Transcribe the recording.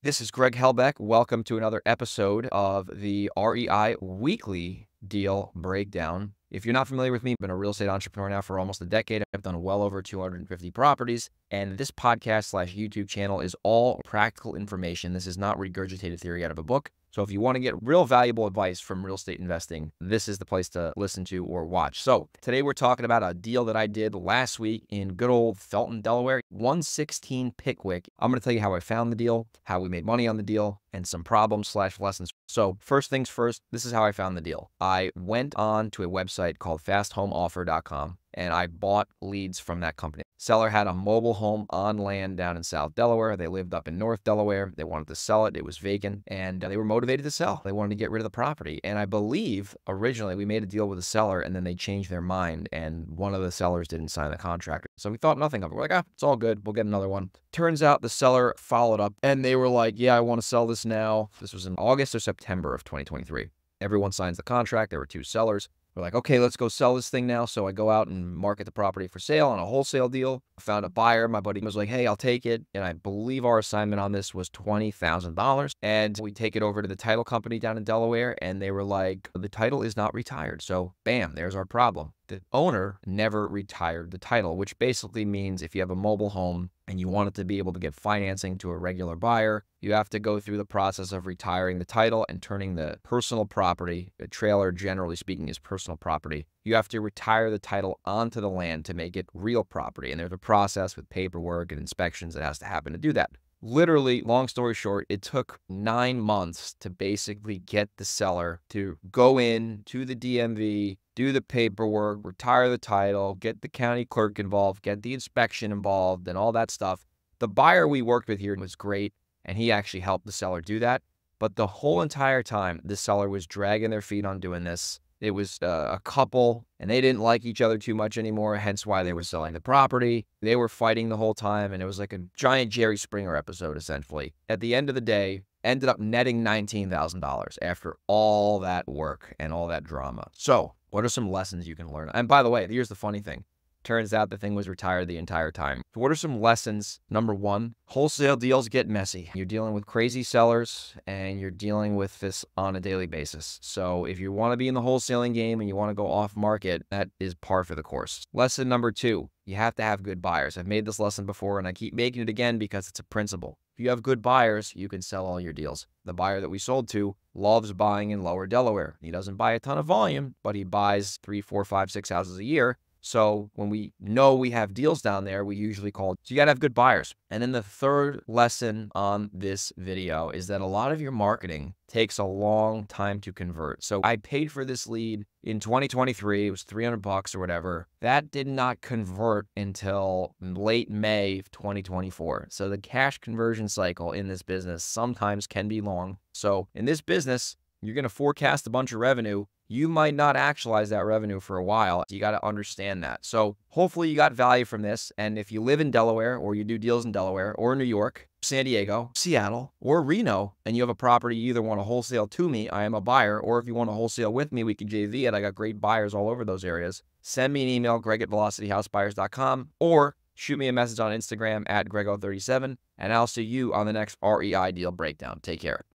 This is Greg Helbeck. Welcome to another episode of the REI Weekly Deal Breakdown. If you're not familiar with me, I've been a real estate entrepreneur now for almost a decade. I've done well over 250 properties, and this podcast/YouTube channel is all practical information. This is not regurgitated theory out of a book. So if you want to get real valuable advice from real estate investing, this is the place to listen to or watch. So today we're talking about a deal that I did last week in good old Felton, Delaware, 116 Pickwick. I'm going to tell you how I found the deal, how we made money on the deal, and some problems/lessons. So first things first, this is how I found the deal. I went on to a website called fasthomeoffer.com and I bought leads from that company. Seller had a mobile home on land down in South Delaware. They lived up in North Delaware. They wanted to sell it. It was vacant and they were motivated to sell. They wanted to get rid of the property. And I believe originally we made a deal with the seller and then they changed their mind and one of the sellers didn't sign the contract. So we thought nothing of it. We're like, it's all good. We'll get another one. Turns out the seller followed up and they were like, yeah, I want to sell this now. This was in August or September of 2023. Everyone signs the contract. There were two sellers. We're like, okay, let's go sell this thing now. So I go out and market the property for sale on a wholesale deal. I found a buyer. My buddy was like, hey, I'll take it. And I believe our assignment on this was $20,000. And we take it over to the title company down in Delaware. And they were like, the title is not retired. So bam, there's our problem. The owner never retired the title, which basically means if you have a mobile home and you want it to be able to get financing to a regular buyer, you have to go through the process of retiring the title and turning the personal property, a trailer generally speaking is personal property. You have to retire the title onto the land to make it real property. And there's a process with paperwork and inspections that has to happen to do that. Literally, long story short, it took 9 months to basically get the seller to go in to the DMV, do the paperwork, retire the title, get the county clerk involved, get the inspection involved, and all that stuff. The buyer we worked with here was great, and he actually helped the seller do that. But the whole entire time, the seller was dragging their feet on doing this. It was a couple, and they didn't like each other too much anymore, hence why they were selling the property. They were fighting the whole time, and it was like a giant Jerry Springer episode, essentially. At the end of the day, ended up netting $19,000 after all that work and all that drama. So what are some lessons you can learn? And by the way, here's the funny thing. Turns out the thing was retired the entire time. So what are some lessons? Number one, wholesale deals get messy. You're dealing with crazy sellers and you're dealing with this on a daily basis. So if you want to be in the wholesaling game and you want to go off market, that is par for the course. Lesson number two, you have to have good buyers. I've made this lesson before and I keep making it again because it's a principle. If you have good buyers, you can sell all your deals. The buyer that we sold to loves buying in Lower Delaware. He doesn't buy a ton of volume, but he buys 3, 4, 5, 6 houses a year. So when we know we have deals down there, we usually call. So you got to have good buyers. And then the third lesson on this video is that a lot of your marketing takes a long time to convert. So I paid for this lead in 2023. It was $300 or whatever. That did not convert until late May of 2024. So the cash conversion cycle in this business sometimes can be long. So in this business, you're going to forecast a bunch of revenue. You might not actualize that revenue for a while. You got to understand that. So hopefully you got value from this. And if you live in Delaware or you do deals in Delaware or New York, San Diego, Seattle, or Reno, and you have a property you either want to wholesale to me, I am a buyer, or if you want to wholesale with me, we can JV it. I got great buyers all over those areas. Send me an email, greg@velocityhousebuyers.com, or shoot me a message on Instagram @grego37, and I'll see you on the next REI deal breakdown. Take care.